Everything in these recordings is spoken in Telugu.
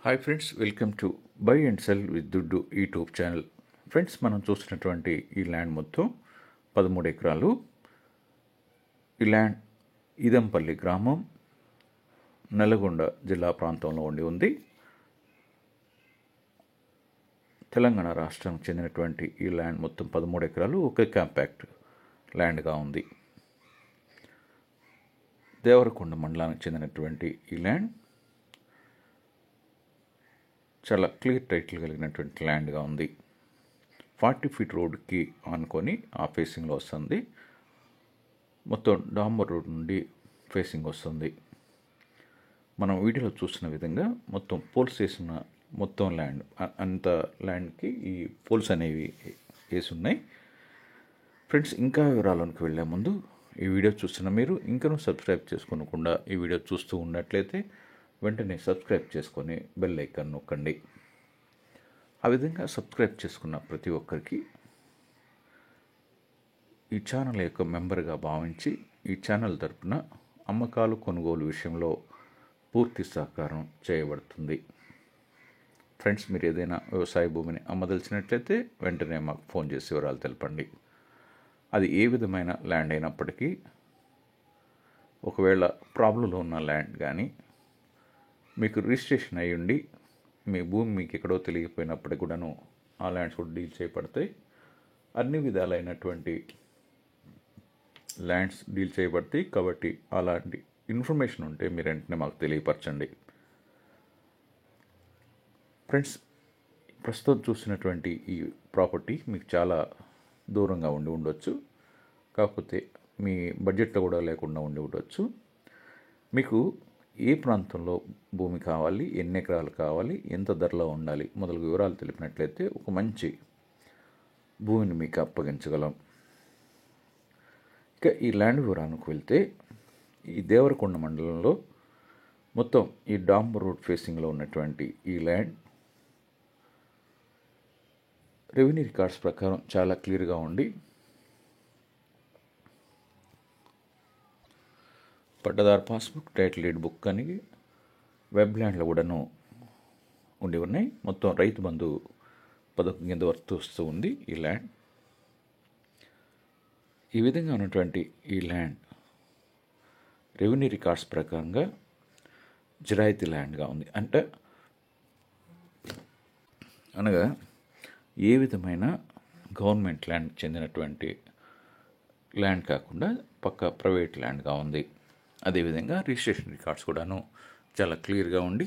Hi friends, welcome to buy and cell with దుడ్డు యూట్యూబ్ ఛానల్. ఫ్రెండ్స్, మనం చూసినటువంటి ఈ ల్యాండ్ మొత్తం 13 ఎకరాలు. ఈ ల్యాండ్ ఇదంపల్లి గ్రామం, నల్గొండ జిల్లా ప్రాంతంలో ఉంది. తెలంగాణ రాష్ట్రానికి చెందినటువంటి ఈ ల్యాండ్ మొత్తం 13 ఎకరాలు, ఒకే కాంపాక్ట్ ల్యాండ్గా ఉంది. దేవరకొండ మండలానికి చెందినటువంటి ఈ ల్యాండ్ చాలా క్లియర్ టైటిల్ కలిగినటువంటి ల్యాండ్గా ఉంది. 40 ఫీట్ రోడ్కి ఆనుకొని ఆ ఫేసింగ్లో వస్తుంది. మొత్తం డాంబర్ రోడ్ నుండి ఫేసింగ్ వస్తుంది. మనం వీడియోలో చూసిన విధంగా మొత్తం పోల్స్ వేసిన మొత్తం ల్యాండ్, అంత ల్యాండ్కి ఈ పోల్స్ అనేవి వేసి ఉన్నాయి. ఫ్రెండ్స్, ఇంకా వివరాలకు వెళ్ళే ముందు ఈ వీడియో చూస్తున్న మీరు ఇంకనూ సబ్స్క్రైబ్ చేసుకోకుండా ఈ వీడియో చూస్తూ ఉన్నట్లయితే వెంటనే సబ్స్క్రైబ్ చేసుకొని బెల్ ఐకాన్ నొక్కండి. ఆ విధంగా సబ్స్క్రైబ్ చేసుకున్న ప్రతి ఒక్కరికి ఈ ఛానల్ యొక్క మెంబర్గా భావించి ఈ ఛానల్ తరపున అమ్మకాలు కొనుగోలు విషయంలో పూర్తి సహకారం చేయబడుతుంది. ఫ్రెండ్స్, మీరు ఏదైనా వ్యవసాయ భూమిని అమ్మదలిచినట్లయితే వెంటనే మాకు ఫోన్ చేసి వివరాలు తెలపండి. అది ఏ విధమైన ల్యాండ్ అయినప్పటికీ, ఒకవేళ ప్రాబ్లంలో ఉన్న ల్యాండ్ కానీ మీకు రిజిస్ట్రేషన్ అయ్యి ఉండి మీ భూమి మీకు ఎక్కడో తెలియకపోయినప్పటికీ కూడాను ఆ ల్యాండ్స్ కూడా డీల్ చేయబడతాయి. అన్ని విధాలైనటువంటి ల్యాండ్స్ డీల్ చేయబడతాయి. కాబట్టి అలాంటి ఇన్ఫర్మేషన్ ఉంటే మీరు వెంటనే మాకు తెలియపరచండి. ఫ్రెండ్స్, ప్రస్తుతం చూసినటువంటి ఈ ప్రాపర్టీ మీకు చాలా దూరంగా ఉండవచ్చు, కాకపోతే మీ బడ్జెట్లో కూడా లేకుండా ఉండవచ్చు. మీకు ఏ ప్రాంతంలో భూమి కావాలి, ఎన్ని ఎకరాలు కావాలి, ఎంత ధరలో ఉండాలి మొదలగు వివరాలు తెలిపినట్లయితే ఒక మంచి భూమిని మీకు అప్పగించగలం. ఇక ఈ ల్యాండ్ వివరానికి వెళ్తే, ఈ దేవరకొండ మండలంలో మొత్తం ఈ డాంబర్ రోడ్ ఫేసింగ్లో ఉన్నటువంటి ఈ ల్యాండ్ రెవెన్యూ రికార్డ్స్ ప్రకారం చాలా క్లియర్గా ఉండి, పట్టదారు పాస్బుక్, టైటిల్ డీడ్ బుక్ అని వెబ్ ల్యాండ్లో కూడాను ఉండి ఉన్నాయి. మొత్తం రైతు బంధు పథకం కింద వస్తూ ఉంది ఈ ల్యాండ్. ఈ విధంగా ఉన్నటువంటి ఈ ల్యాండ్ రెవెన్యూ రికార్డ్స్ ప్రకారంగా జిరాయితీ ల్యాండ్గా ఉంది. అనగా ఏ విధమైన గవర్నమెంట్ ల్యాండ్ చెందినటువంటి ల్యాండ్ కాకుండా పక్క ప్రైవేట్ ల్యాండ్గా ఉంది. అదేవిధంగా రిజిస్ట్రేషన్ రికార్డ్స్ కూడాను చాలా క్లియర్గా ఉండి,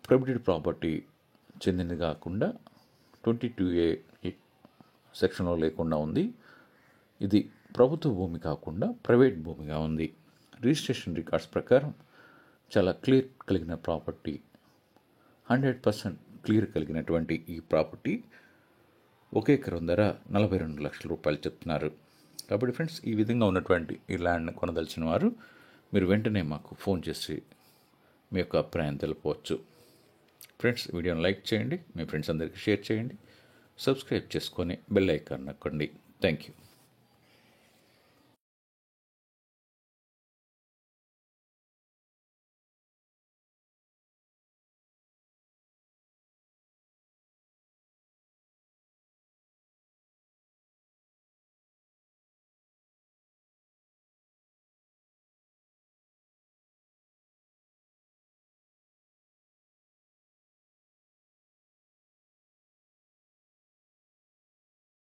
ప్రైవేట్ ప్రాపర్టీ చెందినది కాకుండా 22A సెక్షన్లో లేకుండా ఉంది. ఇది ప్రభుత్వ భూమి కాకుండా ప్రైవేట్ భూమిగా ఉంది. రిజిస్ట్రేషన్ రికార్డ్స్ ప్రకారం చాలా క్లియర్ కలిగిన ప్రాపర్టీ, 100% క్లియర్ కలిగినటువంటి ఈ ప్రాపర్టీ 1 ఎకరం ధర 42 లక్షల రూపాయలు చెప్తున్నారు. కాబట్టి ఫ్రెండ్స్, ఈ విధంగా ఉన్నటువంటి ఈ ల్యాండ్ని కొనదలిచిన వారు మీరు వెంటనే మాకు ఫోన్ చేసి మీ యొక్క అభిప్రాయం తెలుపవచ్చు. ఫ్రెండ్స్, వీడియోని లైక్ చేయండి, మీ ఫ్రెండ్స్ అందరికీ షేర్ చేయండి, సబ్స్క్రైబ్ చేసుకొని బెల్ ఐకాన్ నొక్కండి. Thank you.